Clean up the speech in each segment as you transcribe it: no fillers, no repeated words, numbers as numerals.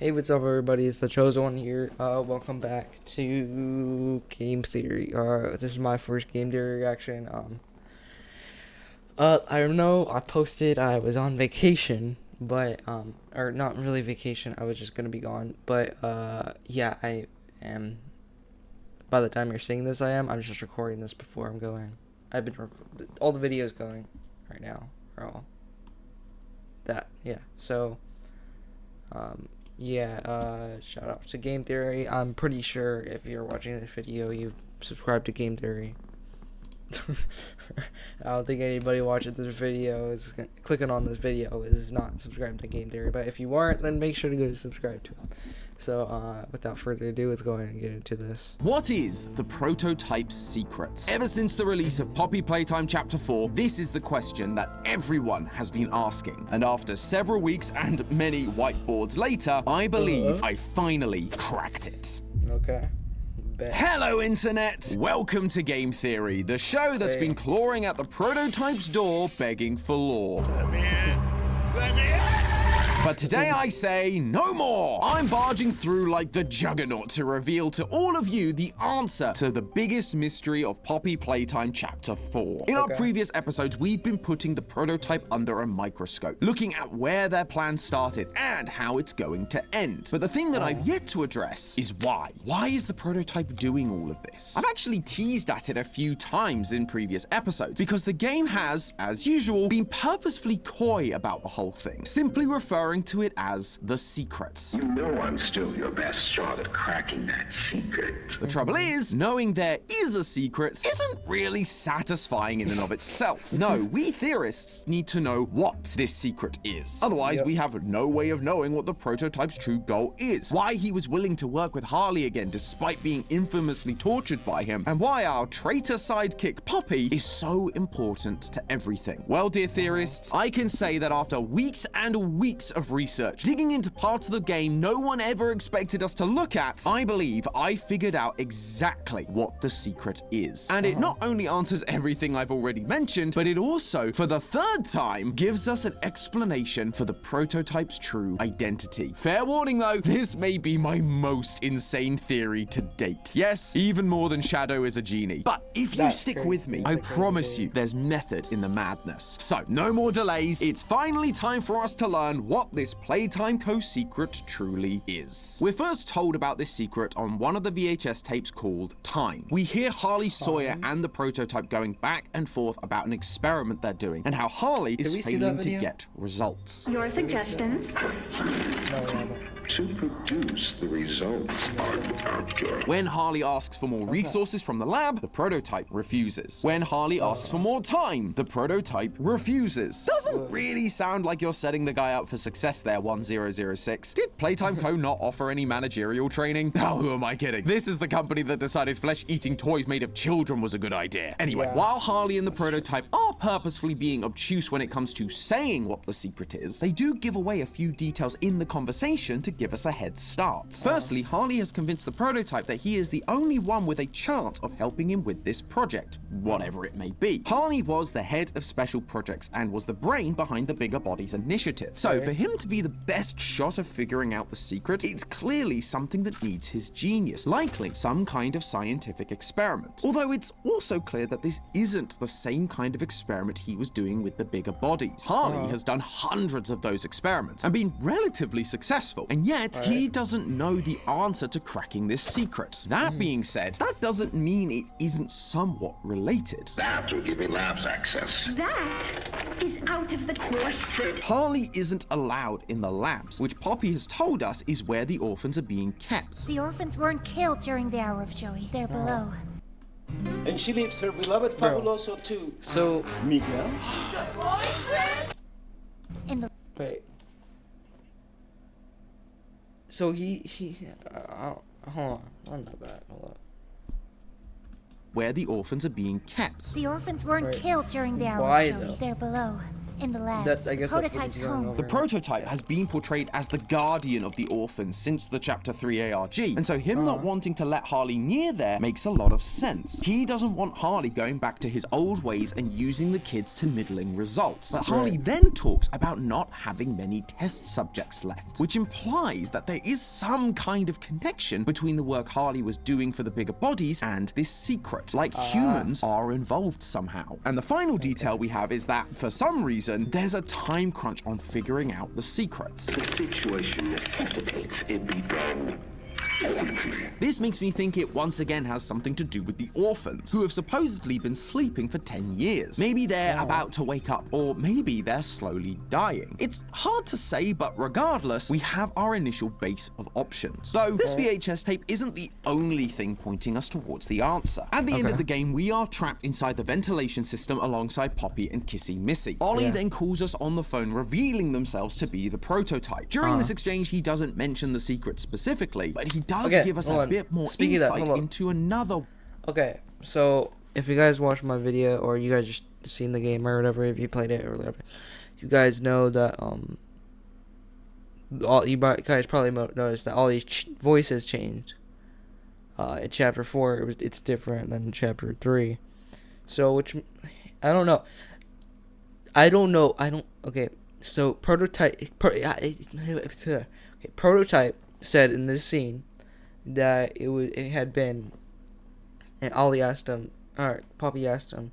Hey, what's up, everybody? It's the Chosen One here. Welcome back to Game Theory. This is my first Game Theory reaction. I don't know. I posted I was on vacation, but or not really vacation. I was just gonna be gone. But yeah, I am. By the time you're seeing this, I'm just recording this before I'm going. I've been all the videos going right now are all that. Yeah. So. Shout out to Game Theory. I'm pretty sure if you're watching this video, you've subscribed to Game Theory. I don't think anybody watching this video is clicking on this video is not subscribed to Game Theory, but if you aren't, then make sure to go subscribe to them. So, without further ado, let's go ahead and get into this. What is the prototype's secret? Ever since the release of Poppy Playtime Chapter 4, this is the question that everyone has been asking. And after several weeks and many whiteboards later, I believe I finally cracked it. Okay. Hello, Internet! Welcome to Game Theory, the show that's been clawing at the prototype's door, begging for lore. Let me in! Let me in! But today I say, no more! I'm barging through like the juggernaut to reveal to all of you the answer to the biggest mystery of Poppy Playtime Chapter 4. In our previous episodes, we've been putting the prototype under a microscope, looking at where their plan started and how it's going to end. But the thing that I've yet to address is why. Why is the prototype doing all of this? I've actually teased at it a few times in previous episodes, because the game has, as usual, been purposefully coy about the whole thing, simply referring to it as the secret. You know I'm still your best shot at cracking that secret. The trouble is, knowing there is a secret isn't really satisfying in and of itself. No, we theorists need to know what this secret is. Otherwise, we have no way of knowing what the prototype's true goal is, why he was willing to work with Harley again despite being infamously tortured by him, and why our traitor sidekick Poppy is so important to everything. Well, dear theorists, I can say that after weeks and weeks of research, digging into parts of the game no one ever expected us to look at, I believe I figured out exactly what the secret is. And it not only answers everything I've already mentioned, but it also, for the third time, gives us an explanation for the prototype's true identity. Fair warning though, this may be my most insane theory to date. Yes, even more than Shadow is a genie. But if you stick with me, I promise you there's method in the madness. So, no more delays, it's finally time for us to learn what this Playtime Co-secret truly is. We're first told about this secret on one of the VHS tapes called Time. We hear Harley Sawyer and the prototype going back and forth about an experiment they're doing and how Harley is failing to get results. Your suggestions? No, we haven't. To produce the results, Arthur. When Harley asks for more resources from the lab, the prototype refuses. When Harley asks for more time, the prototype refuses. Doesn't really sound like you're setting the guy up for success there, 1006. Did Playtime Co. not offer any managerial training? Oh, who am I kidding? This is the company that decided flesh-eating toys made of children was a good idea. Anyway, while Harley and the prototype are purposefully being obtuse when it comes to saying what the secret is, they do give away a few details in the conversation to give us a head start. Firstly, Harley has convinced the prototype that he is the only one with a chance of helping him with this project, whatever it may be. Harley was the head of special projects and was the brain behind the Bigger Bodies initiative. So for him to be the best shot of figuring out the secret, it's clearly something that needs his genius, likely some kind of scientific experiment. Although it's also clear that this isn't the same kind of experiment he was doing with the Bigger Bodies. Harley has done hundreds of those experiments and been relatively successful, and yet he doesn't know the answer to cracking this secret. That being said, that doesn't mean it isn't somewhat related. Labs will give me labs access. That is out of the question. Harley isn't allowed in the labs, which Poppy has told us is where the orphans are being kept. The orphans weren't killed during the Hour of Joey. They're below. And she leaves her beloved Fabuloso to Miguel. In the Wait. So hold on. I'm not bad. Hold up. Where the orphans are being kept. orphans weren't killed during the Hour Why, of Joey. though? They're below. In the labs. That's, I guess, that's what Prototype's he's going home. over. The prototype has been portrayed as the guardian of the orphans since the Chapter 3 ARG, and so him not wanting to let Harley near there makes a lot of sense. He doesn't want Harley going back to his old ways and using the kids to middling results. But Harley then talks about not having many test subjects left, which implies that there is some kind of connection between the work Harley was doing for the bigger bodies and this secret, like humans are involved somehow. And the final detail we have is that, for some reason, there's a time crunch on figuring out the secrets. The situation necessitates it be done quickly. This makes me think it once again has something to do with the orphans, who have supposedly been sleeping for 10 years. Maybe they're about to wake up, or maybe they're slowly dying. It's hard to say, but regardless, we have our initial base of options. Though this VHS tape isn't the only thing pointing us towards the answer. At the end of the game, we are trapped inside the ventilation system alongside Poppy and Kissy Missy. Ollie then calls us on the phone, revealing themselves to be the prototype. During this exchange, he doesn't mention the secret specifically, but he does give us a bit more insight into another. Okay, so if you guys watched my video, or you guys just seen the game or whatever, if you played it or whatever, you guys know that you guys probably noticed that Ollie's voice has changed. In Chapter 4, it's different than Chapter 3. So which I don't know. Okay, so Prototype said in this scene that it had been, and Ollie asked him, or Poppy asked him,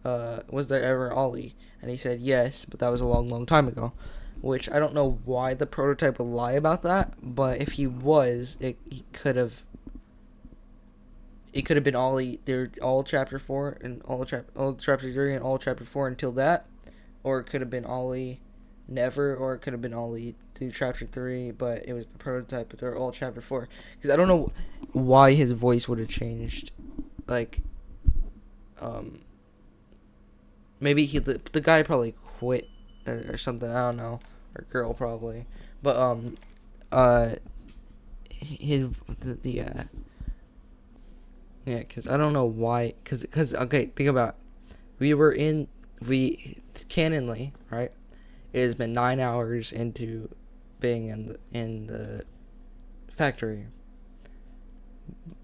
was there ever Ollie? And he said yes, but that was a long time ago. Which I don't know why the prototype would lie about that, but if he was, it could have been Ollie. They're all Chapter 4 and all Chapter 3 and all Chapter 4 until that, or it could have been Ollie never, or it could have been Ollie through Chapter 3, but it was the prototype, but they're all Chapter 4. Because I don't know why his voice would have changed. Like, maybe the guy probably quit or something, I don't know, or girl probably. But because I don't know why, because okay, think about it. Canonly, right? It has been 9 hours into being in the factory,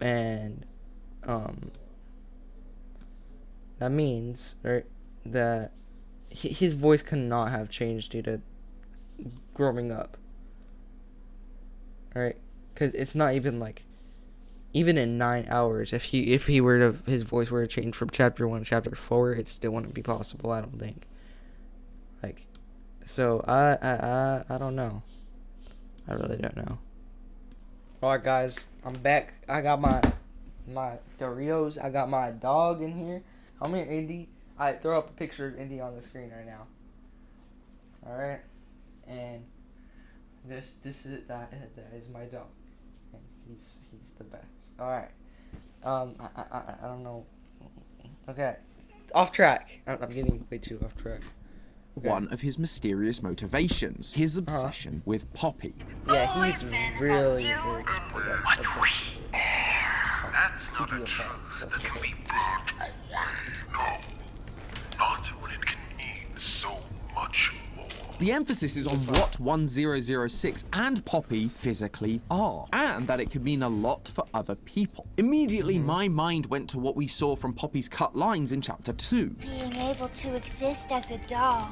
and that means, right, that his voice cannot have changed due to growing up, right? Because it's not even like, even in 9 hours, if he were to, his voice were to change from Chapter 1 to Chapter 4, it still wouldn't be possible, I don't think. Like, so I don't know. I really don't know. Alright guys, I'm back. I got my Doritos. I got my dog in here. Come here, Indy. Alright, throw up a picture of Indy on the screen right now. Alright. And that is my dog. And he's the best. Alright. I don't know. Okay. Off track. I'm getting way too off track. Okay. One of his mysterious motivations, his obsession with Poppy. Yeah, he's really That's not a truth that can be brought. No, not when it can mean so much more. The emphasis is on what 1006 and Poppy physically are, and that it can mean a lot for other people. Immediately, my mind went to what we saw from Poppy's cut lines in Chapter 2. Being able to exist as a doll,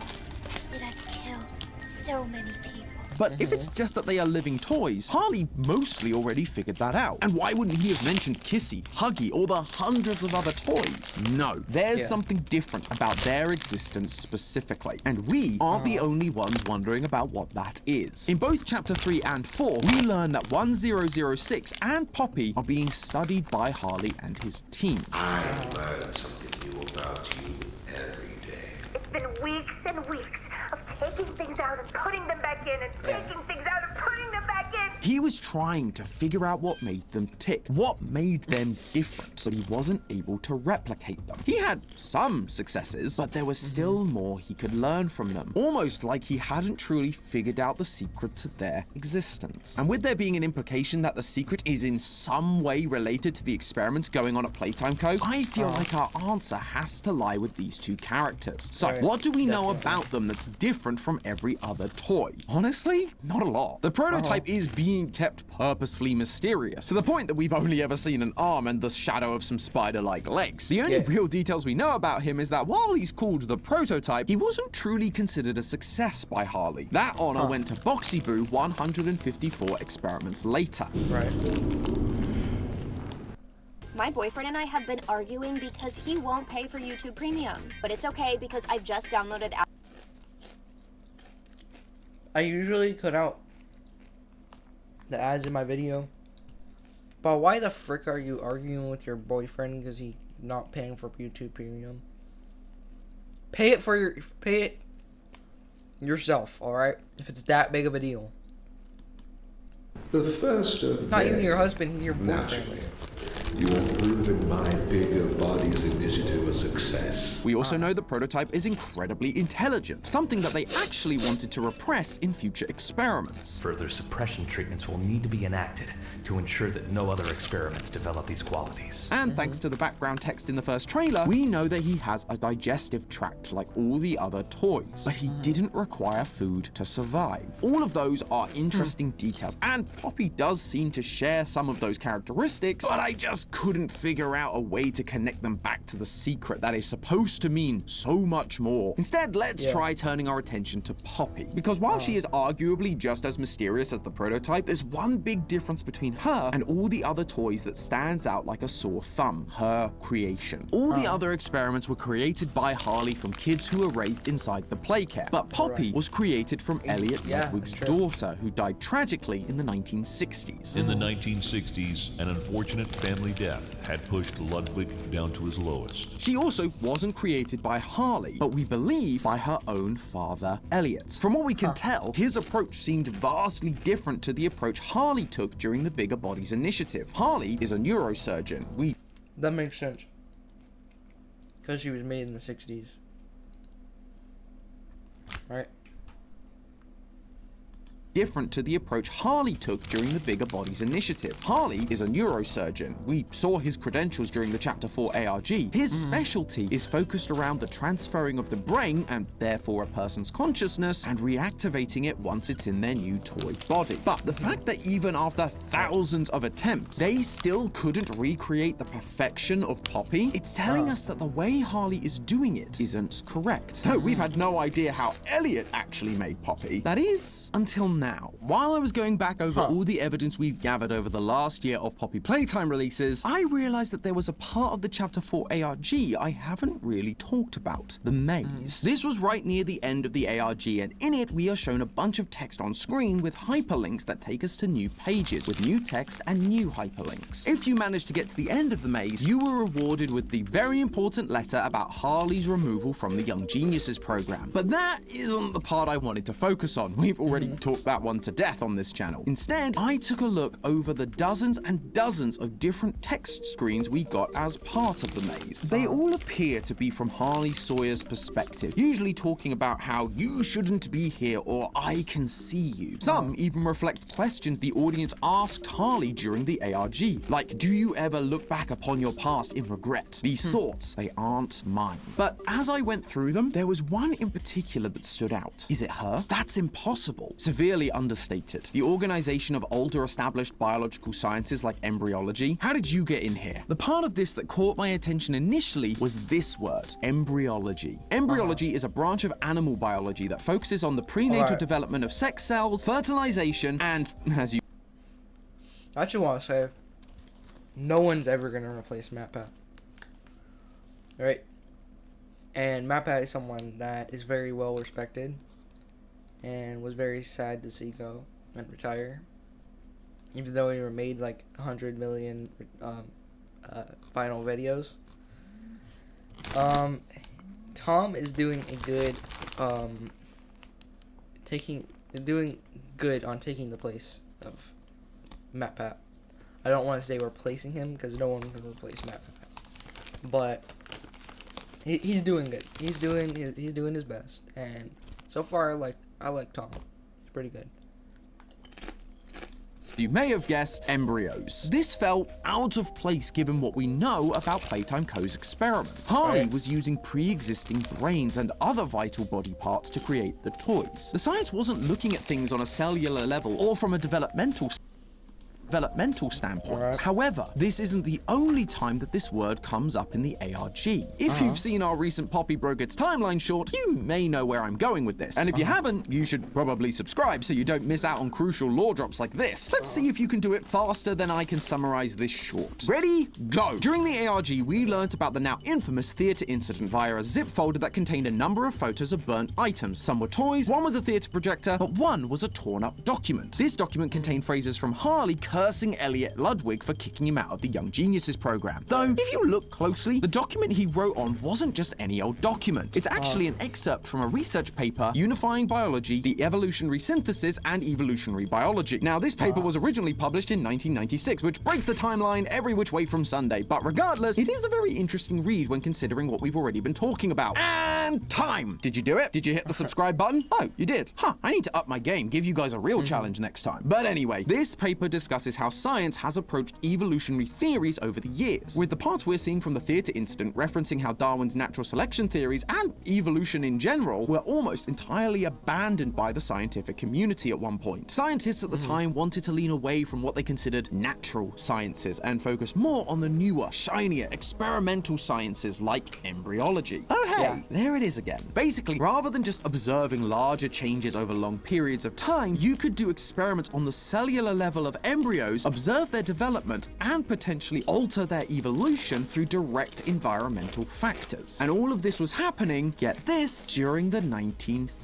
it has killed so many people. But if it's just that they are living toys, Harley mostly already figured that out. And why wouldn't he have mentioned Kissy, Huggy, or the hundreds of other toys? No, there's something different about their existence specifically. And we aren't the only ones wondering about what that is. In both Chapter 3 and 4, we learn that 1006 and Poppy are being studied by Harley and his team. I learn something new about you every day. It's been weeks and weeks of taking things out and putting them back in, and taking things out and putting them back in. He was trying to figure out what made them tick, what made them different, but he wasn't able to replicate them. He had some successes, but there was still more he could learn from them, almost like he hadn't truly figured out the secret to their existence. And with there being an implication that the secret is in some way related to the experiments going on at Playtime Co., I feel like our answer has to lie with these two characters. So, what do we know about them that's different from every other toy? Honestly, not a lot. The prototype is being kept purposefully mysterious, to the point that we've only ever seen an arm and the shadow of some spider-like legs. The only real details we know about him is that while he's called the prototype, he wasn't truly considered a success by Harley. That honor went to Boxy Boo 154 experiments later. Right. My boyfriend and I have been arguing because he won't pay for YouTube Premium. But it's okay because I've just downloaded... I usually cut out the ads in my video. But why the frick are you arguing with your boyfriend because he's not paying for YouTube Premium? Pay it yourself, alright? If it's that big of a deal. The first of Not even your husband, he's your boyfriend. Naturally, you have proven my Bigger Bodies initiative a success. We also know the prototype is incredibly intelligent, something that they actually wanted to repress in future experiments. Further suppression treatments will need to be enacted to ensure that no other experiments develop these qualities. And thanks to the background text in the first trailer, we know that he has a digestive tract like all the other toys, but he didn't require food to survive. All of those are interesting details, and Poppy does seem to share some of those characteristics, but I just couldn't figure out a way to connect them back to the secret that is supposed to mean so much more. Instead, let's try turning our attention to Poppy, because while she is arguably just as mysterious as the prototype, there's one big difference between her and all the other toys that stands out like a sore thumb: her creation. All the other experiments were created by Harley from kids who were raised inside the playcare, but Poppy was created from Elliot Ludwig's daughter, who died tragically in the 1960s. In the 1960s, an unfortunate family death had pushed Ludwig down to his lowest. She also wasn't created by Harley, but we believe by her own father, Elliot. From what we can tell, his approach seemed vastly different to the approach Harley took during the Bigger Bodies initiative. Harley is a neurosurgeon. That makes sense. Because she was made in the 60s. Right? Different to the approach Harley took during the Bigger Bodies initiative. Harley is a neurosurgeon. We saw his credentials during the Chapter 4 ARG. His specialty is focused around the transferring of the brain, and therefore a person's consciousness, and reactivating it once it's in their new toy body. But the fact that even after thousands of attempts, they still couldn't recreate the perfection of Poppy, it's telling us that the way Harley is doing it isn't correct. Though we've had no idea how Elliot actually made Poppy. That is, until now. While I was going back over all the evidence we've gathered over the last year of Poppy Playtime releases, I realized that there was a part of the Chapter 4 ARG I haven't really talked about: the maze. This was right near the end of the ARG, and in it we are shown a bunch of text on screen with hyperlinks that take us to new pages with new text and new hyperlinks. If you managed to get to the end of the maze, you were rewarded with the very important letter about Harley's removal from the Young Geniuses program. But that isn't the part I wanted to focus on. We've already talked that one to death on this channel. Instead, I took a look over the dozens and dozens of different text screens we got as part of the maze. They all appear to be from Harley Sawyer's perspective, usually talking about how you shouldn't be here or I can see you. Some even reflect questions the audience asked Harley during the ARG, like, do you ever look back upon your past in regret? These thoughts, they aren't mine. But as I went through them, there was one in particular that stood out. Is it her? That's impossible. Severely understated. The organization of older established biological sciences like embryology. How did you get in here? The part of this that caught my attention initially was this word: embryology. Embryology is a branch of animal biology that focuses on the prenatal development of sex cells, fertilization, and, as you... I just want to say, no one's ever going to replace MatPat. Right? And MatPat is someone that is very well respected and was very sad to see go and retire, even though he made like 100 million final videos. Tom is doing a good doing good on taking the place of MatPat. I don't want to say replacing him because no one can replace MatPat. But he's doing good. He's doing his best, and so far, I like Tom. He's pretty good. You may have guessed embryos. This felt out of place given what we know about Playtime Co.'s experiments. Harley was using pre-existing brains and other vital body parts to create the toys. The science wasn't looking at things on a cellular level or from a developmental standpoint. However, this isn't the only time that this word comes up in the ARG. If you've seen our recent Poppy Brogard's timeline short, you may know where I'm going with this. And if you haven't, you should probably subscribe so you don't miss out on crucial lore drops like this. Let's see if you can do it faster than I can summarize this short. Ready? Go! During the ARG, we learnt about the now infamous theater incident via a zip folder that contained a number of photos of burnt items. Some were toys, one was a theater projector, but one was a torn up document. This document contained phrases from Harley cursing Elliot Ludwig for kicking him out of the Young Geniuses program. Though, if you look closely, the document he wrote on wasn't just any old document. It's actually an excerpt from a research paper, Unifying Biology, the Evolutionary Synthesis and Evolutionary Biology. Now, this paper was originally published in 1996, which breaks the timeline every which way from Sunday, but regardless, it is a very interesting read when considering what we've already been talking about. And time! Did you do it? Did you hit the subscribe button? Oh, you did. Huh, I need to up my game, give you guys a real challenge next time. But anyway, this paper discusses how science has approached evolutionary theories over the years, with the parts we're seeing from the theater incident referencing how Darwin's natural selection theories and evolution in general were almost entirely abandoned by the scientific community at one point. Scientists at the time wanted to lean away from what they considered natural sciences and focus more on the newer, shinier, experimental sciences like embryology. Oh hey, there it is again. Basically, rather than just observing larger changes over long periods of time, you could do experiments on the cellular level of embryos, observe their development, and potentially alter their evolution through direct environmental factors. And all of this was happening, get this, during the 1930s.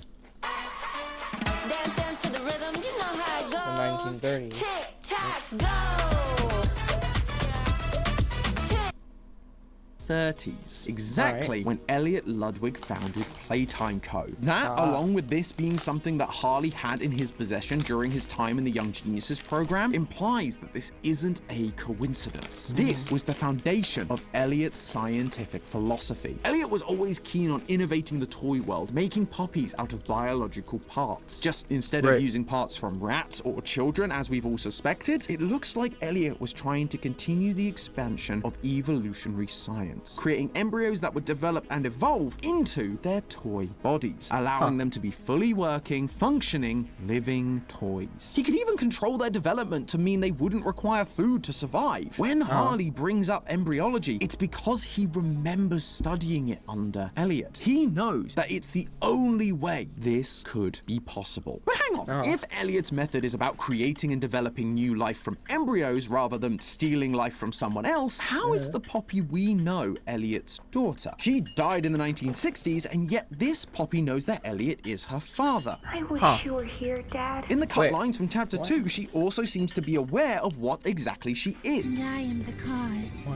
30s, exactly when Elliot Ludwig founded Playtime Co. That, along with this being something that Harley had in his possession during his time in the Young Geniuses program, implies that this isn't a coincidence. This was the foundation of Elliot's scientific philosophy. Elliot was always keen on innovating the toy world, making puppies out of biological parts. Just instead of using parts from rats or children, as we've all suspected, it looks like Elliot was trying to continue the expansion of evolutionary science, creating embryos that would develop and evolve into their toy bodies, allowing them to be fully working, functioning, living toys. He could even control their development to mean they wouldn't require food to survive. When Harley brings up embryology, it's because he remembers studying it under Elliot. He knows that it's the only way this could be possible. But hang on, if Elliot's method is about creating and developing new life from embryos rather than stealing life from someone else, how is the Poppy we know Elliot's daughter? She died in the 1960s, and yet this Poppy knows that Elliot is her father. I wish you were here, Dad. In the cut lines from chapter 2, she also seems to be aware of what exactly she is. And I am the cause.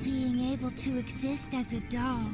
Being able to exist as a doll,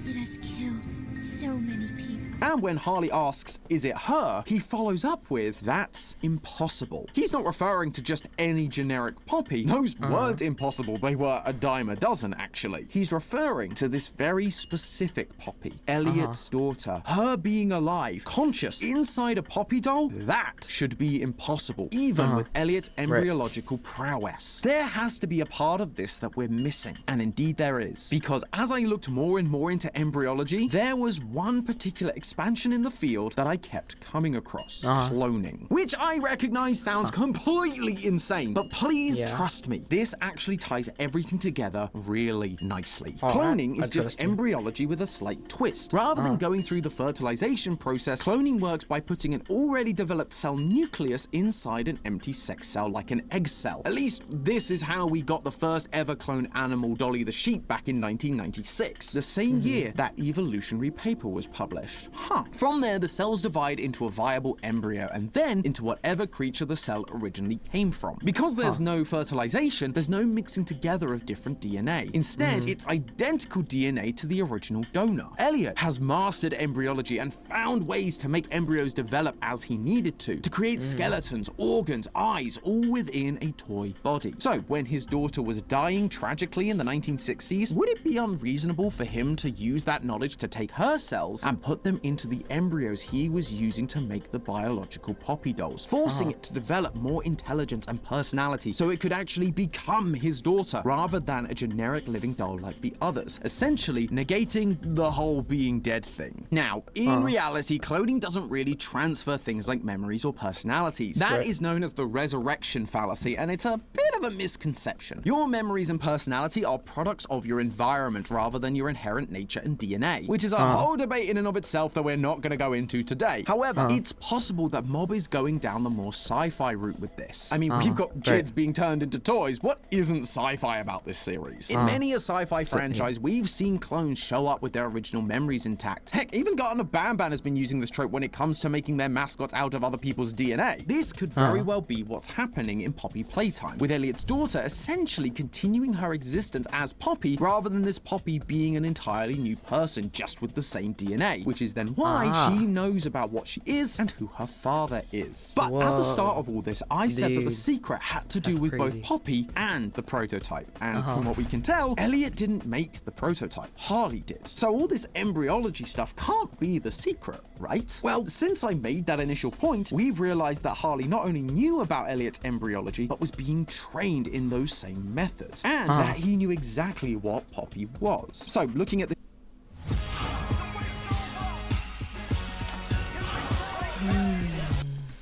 it has killed so many people. And when Harley asks, is it her? He follows up with, that's impossible. He's not referring to just any generic Poppy. Those weren't impossible. They were a dime a dozen, actually. He's referring to this very specific Poppy, Elliot's daughter. Her being alive, conscious, inside a Poppy doll, that should be impossible, even with Elliot's embryological prowess. There has to be a part of this that we're missing. And indeed there is. Because as I looked more and more into embryology, there was one particular expansion in the field that I kept coming across, cloning, which I recognize sounds completely insane, but please trust me, this actually ties everything together really nicely. Cloning is just embryology with a slight twist. Rather than going through the fertilization process, cloning works by putting an already developed cell nucleus inside an empty sex cell like an egg cell. At least this is how we got the first ever cloned animal, Dolly the sheep, back in 1996, the same year that evolutionary review paper was published. From there, the cells divide into a viable embryo and then into whatever creature the cell originally came from. Because there's no fertilization, there's no mixing together of different DNA. Instead, it's identical DNA to the original donor. Elliot has mastered embryology and found ways to make embryos develop as he needed to create skeletons, organs, eyes, all within a toy body. So, when his daughter was dying tragically in the 1960s, would it be unreasonable for him to use that knowledge to take her cells and put them into the embryos he was using to make the biological Poppy dolls, forcing it to develop more intelligence and personality so it could actually become his daughter rather than a generic living doll like the others, essentially negating the whole being dead thing. Now, in reality, cloning doesn't really transfer things like memories or personalities. That is known as the resurrection fallacy, and it's a bit of a misconception. Your memories and personality are products of your environment rather than your inherent nature and DNA, which is a whole debate in and of itself that we're not going to go into today. However, it's possible that Mob is going down the more sci-fi route with this. I mean, we've got kids being turned into toys. What isn't sci-fi about this series? In many a sci-fi franchise, we've seen clones show up with their original memories intact. Heck, even Garten of Banban has been using this trope when it comes to making their mascots out of other people's DNA. This could very well be what's happening in Poppy Playtime, with Elliot's daughter essentially continuing her existence as Poppy rather than this Poppy being an entirely new person just with the same DNA, which is then why she knows about what she is and who her father is. But at the start of all this, I said that the secret had to do with both Poppy and the prototype, and from what we can tell, Elliot didn't make the prototype, Harley did. So all this embryology stuff can't be the secret, right? Well, since I made that initial point, we've realized that Harley not only knew about Elliot's embryology, but was being trained in those same methods, and that he knew exactly what Poppy was. So looking at the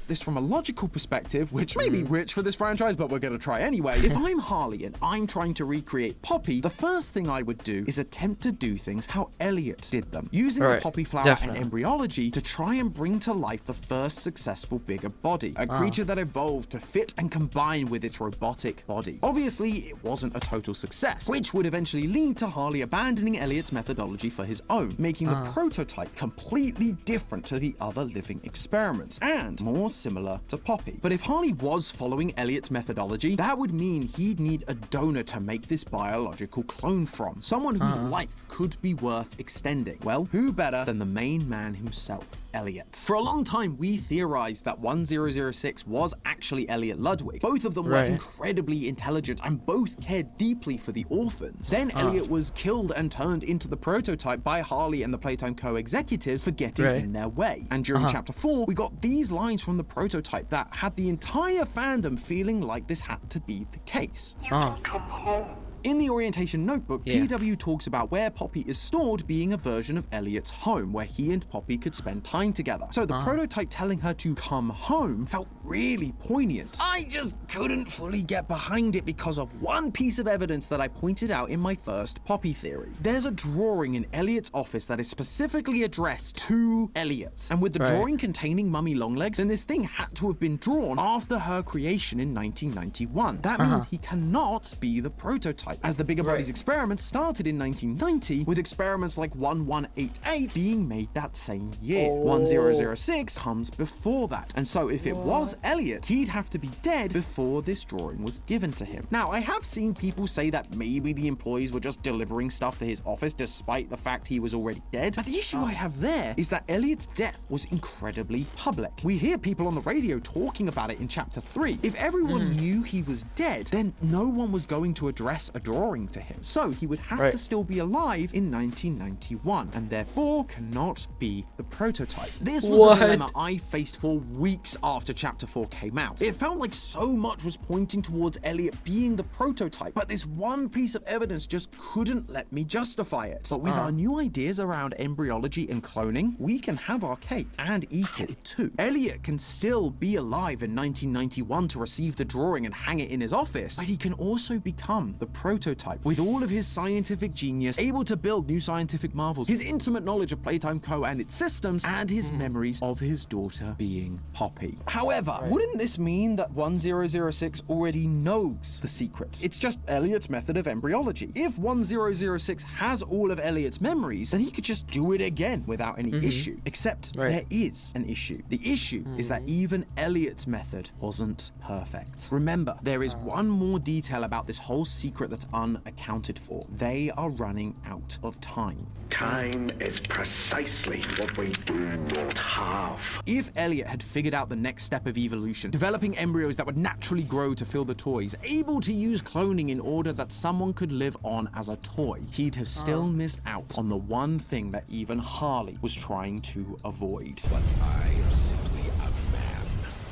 this from a logical perspective, which may be rich for this franchise, but we're going to try anyway. If I'm Harley and I'm trying to recreate Poppy, the first thing I would do is attempt to do things how Elliot did them, using the Poppy flower and embryology to try and bring to life the first successful bigger body, a creature that evolved to fit and combine with its robotic body. Obviously, it wasn't a total success, which would eventually lead to Harley abandoning Elliot's methodology for his own, making the prototype completely different to the other living experiments, and more similar to Poppy. But if Harley was following Elliot's methodology, that would mean he'd need a donor to make this biological clone from, someone whose life could be worth extending. Well, who better than the main man himself, Elliot? For a long time, we theorized that 1006 was actually Elliot Ludwig. Both of them were incredibly intelligent and both cared deeply for the orphans. Then Elliot was killed and turned into the prototype by Harley and the Playtime co-executives for getting in their way. And during chapter 4, we got these lines from the prototype that had the entire fandom feeling like this had to be the case. Come home. In the orientation notebook, PW talks about where Poppy is stored being a version of Elliot's home, where he and Poppy could spend time together. So the prototype telling her to come home felt really poignant. I just couldn't fully get behind it because of one piece of evidence that I pointed out in my first Poppy theory. There's a drawing in Elliot's office that is specifically addressed to Elliot, and with the drawing containing Mummy Longlegs, then this thing had to have been drawn after her creation in 1991. That means he cannot be the prototype, as the Bigger Bodies experiments started in 1990, with experiments like 1188 being made that same year. 1006 comes before that, and so if it was Elliot, he'd have to be dead before this drawing was given to him. Now, I have seen people say that maybe the employees were just delivering stuff to his office despite the fact he was already dead, but the issue I have there is that Elliot's death was incredibly public. We hear people on the radio talking about it in chapter 3. If everyone knew he was dead, then no one was going to address a drawing to him. So he would have to still be alive in 1991, and therefore cannot be the prototype. This was the dilemma I faced for weeks after chapter 4 came out. It felt like so much was pointing towards Elliot being the prototype, but this one piece of evidence just couldn't let me justify it. But with our new ideas around embryology and cloning, we can have our cake and eat it too. Elliot can still be alive in 1991 to receive the drawing and hang it in his office, but he can also become the prototype prototype. With all of his scientific genius, able to build new scientific marvels, his intimate knowledge of Playtime Co. and its systems, and his memories of his daughter being Poppy. However, wouldn't this mean that 1006 already knows the secret? It's just Elliot's method of embryology. If 1006 has all of Elliot's memories, then he could just do it again without any issue. Except there is an issue. The issue is that even Elliot's method wasn't perfect. Remember, there is one more detail about this whole secret that's unaccounted for. They are running out of time. Time is precisely what we do not have. If Elliot had figured out the next step of evolution, developing embryos that would naturally grow to fill the toys, able to use cloning in order that someone could live on as a toy, he'd have still missed out on the one thing that even Harley was trying to avoid. But I am simply a man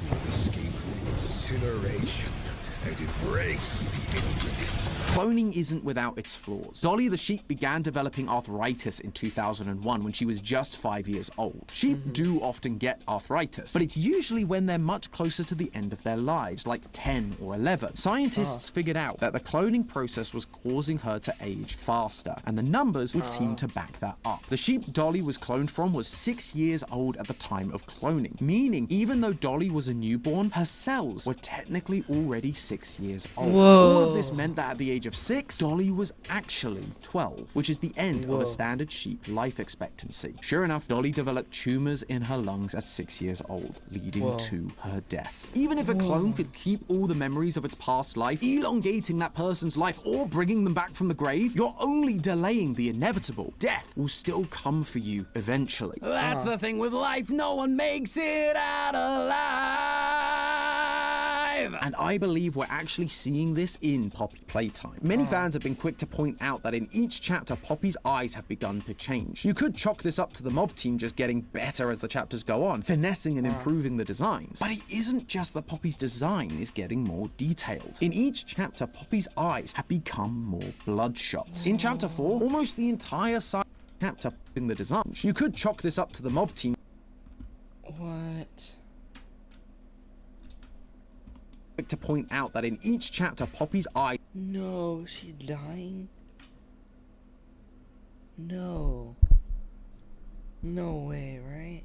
who will escape from incineration and embrace the infinite. Cloning isn't without its flaws. Dolly the sheep began developing arthritis in 2001 when she was just 5 years old. Sheep do often get arthritis, but it's usually when they're much closer to the end of their lives, like 10 or 11. Scientists figured out that the cloning process was causing her to age faster, and the numbers would seem to back that up. The sheep Dolly was cloned from was 6 years old at the time of cloning, meaning even though Dolly was a newborn, her cells were technically already 6 years old. All of this meant that at the age of 6, Dolly was actually 12, which is the end of a standard sheep life expectancy. Sure enough, Dolly developed tumors in her lungs at 6 years old, leading to her death. Even if a clone could keep all the memories of its past life, elongating that person's life or bringing them back from the grave, you're only delaying the inevitable. Death will still come for you eventually. That's the thing with life, no one makes it out alive. And I believe we're actually seeing this in Poppy Playtime. Many fans have been quick to point out that in each chapter, Poppy's eyes have begun to change. You could chalk this up to the mob team just getting better as the chapters go on, finessing and improving the designs. But it isn't just that Poppy's design is getting more detailed. In each chapter, Poppy's eyes have become more bloodshot. In chapter 4, almost the entire side of the chapter in the design. You could chalk this up to the mob team. What? To point out that in each chapter, Poppy's eyes. No, she's dying. No. No way, right?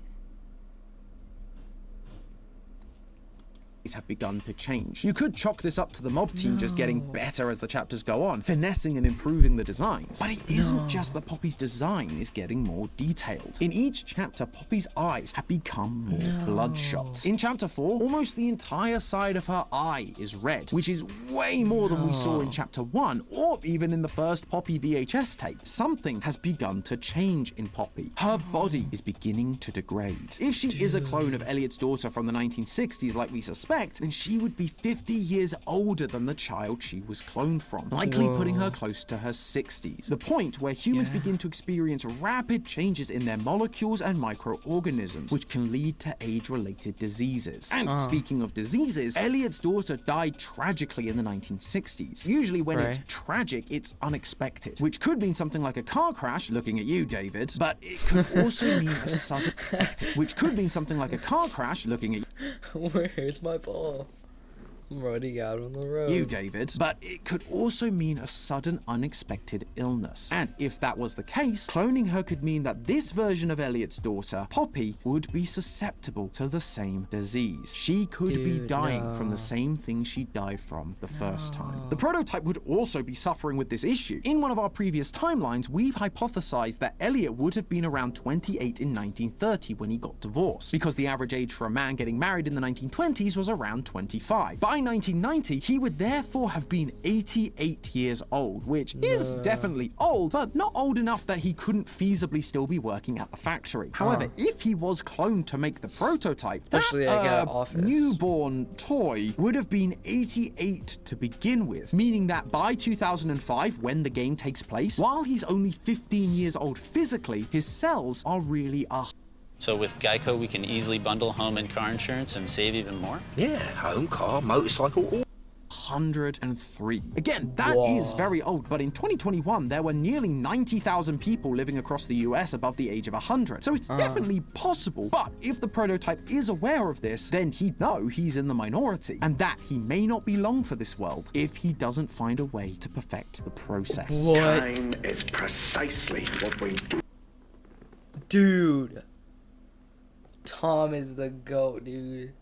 Have begun to change. You could chalk this up to the mob team just getting better as the chapters go on, finessing and improving the designs. But it isn't just that Poppy's design is getting more detailed. In each chapter, Poppy's eyes have become more bloodshot. In chapter 4, almost the entire side of her eye is red, which is way more than we saw in chapter 1, or even in the first Poppy VHS tape. Something has begun to change in Poppy. Her body is beginning to degrade. If she is a clone of Elliot's daughter from the 1960s like we suspect, then she would be 50 years older than the child she was cloned from, likely putting her close to her 60s. The point where humans begin to experience rapid changes in their molecules and microorganisms, which can lead to age-related diseases. And speaking of diseases, Elliot's daughter died tragically in the 1960s. Usually when it's tragic, it's unexpected, which could mean something like a car crash, looking at you, David, but it could also mean a sudden which could mean something like a car crash, looking at you. Where's my ball? I'm running out on the road. You, David. But it could also mean a sudden, unexpected illness. And if that was the case, cloning her could mean that this version of Elliot's daughter, Poppy, would be susceptible to the same disease. She could be dying from the same thing she died from the first time. The prototype would also be suffering with this issue. In one of our previous timelines, we've hypothesized that Elliot would have been around 28 in 1930 when he got divorced, because the average age for a man getting married in the 1920s was around 25. By 1990, he would therefore have been 88 years old, which is definitely old, but not old enough that he couldn't feasibly still be working at the factory. However, if he was cloned to make the prototype, especially that newborn toy would have been 88 to begin with, meaning that by 2005, when the game takes place, while he's only 15 years old physically, his cells are really So with Geico, we can easily bundle home and car insurance and save even more? Yeah, home, car, motorcycle, all 103. Again, that is very old, but in 2021, there were nearly 90,000 people living across the US above the age of 100. So it's definitely possible, but if the prototype is aware of this, then he'd know he's in the minority, and that he may not be long for this world if he doesn't find a way to perfect the process. Time is precisely what we do. Dude. Tom is the GOAT, dude.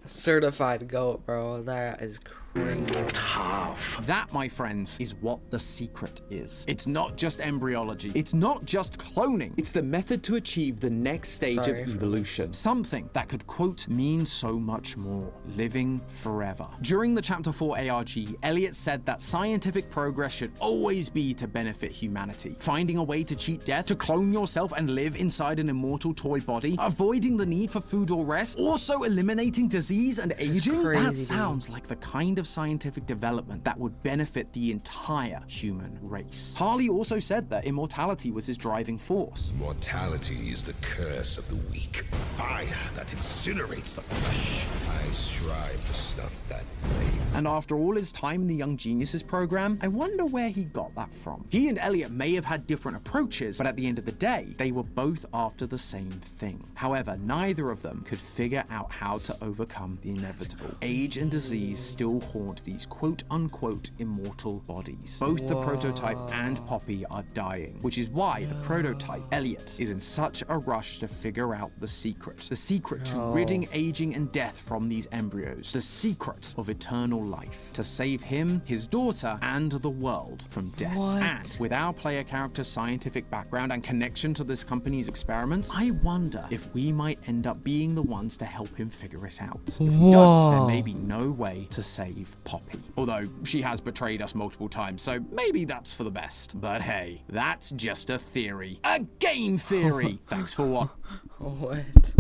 Certified GOAT, bro. That is crazy. That, my friends, is what the secret is. It's not just embryology. It's not just cloning. It's the method to achieve the next stage of evolution. Something that could, quote, mean so much more. Living forever. During the Chapter 4 ARG, Elliot said that scientific progress should always be to benefit humanity. Finding a way to cheat death, to clone yourself and live inside an immortal toy body, avoiding the need for food or rest, also eliminating disease and aging? That sounds like the kind of scientific development that would benefit the entire human race. Harley also said that immortality was his driving force. Mortality is the curse of the weak. Fire that incinerates the flesh. I strive to snuff that flame. And after all his time in the Young Geniuses program, I wonder where he got that from. He and Elliot may have had different approaches, but at the end of the day, they were both after the same thing. However, neither of them could figure out how to overcome the inevitable. Age and disease still haunt these quote-unquote immortal bodies. Both the prototype and Poppy are dying, which is why the prototype, Elliot, is in such a rush to figure out the secret. The secret to ridding aging and death from these embryos. The secret of eternal life. To save him, his daughter, and the world from death. And with our player character's scientific background and connection to this company's experiments, I wonder if we might end up being the ones to help him figure it out. If we don't, there may be no way to save Poppy. Although she has betrayed us multiple times, so maybe that's for the best. But hey, that's just a theory. A game theory! Thanks for what? What?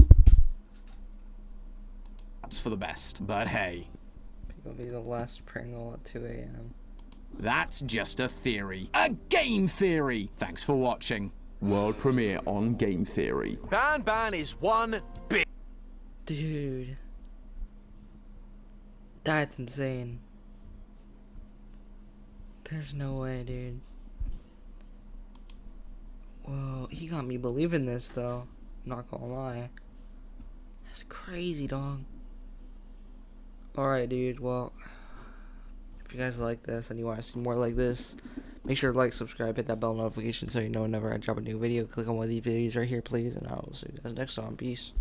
That's for the best. But hey. It'll be the last Pringle at 2 a.m. That's just a theory. A game theory! Thanks for watching. World premiere on Game Theory. Ban is one big... Dude. That's insane. There's no way, dude. Whoa, he got me believing this, though. Not gonna lie. That's crazy, dog. Alright, dude, well, if you guys like this and you want to see more like this, make sure to like, subscribe, hit that bell notification so you know whenever I drop a new video. Click on one of these videos right here, please, and I will see you guys next time. Peace.